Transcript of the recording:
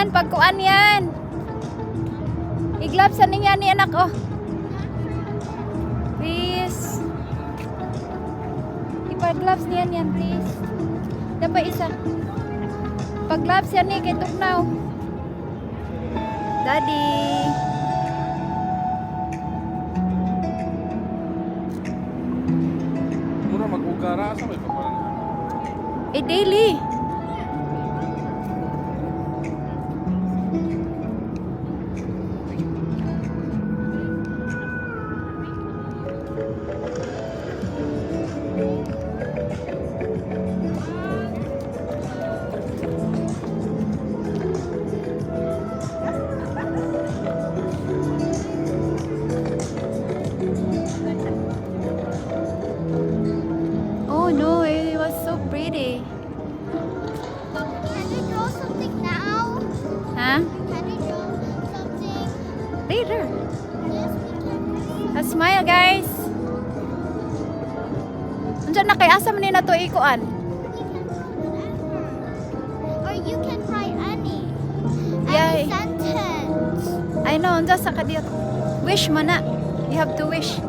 yan, pagkuan yan. I-gloves yan ni anak, oh. Please. Ipag-gloves niyan yan, please. Dapat isa. Pag-gloves yan ni, kay Tuknaw. Daddy. Mura mag-ugara sa may papalan. Daily. Oh no, it was so pretty. Can you draw something now? Huh? Can you draw something? Later. Yes, we can. A smile, guys. Andiyan na kay asa man ni na to ikuan. We can draw whatever. Or you can write any. Yay. Any sentence. I know, andiyan sa kadiyot. Wish mo na. You have to wish.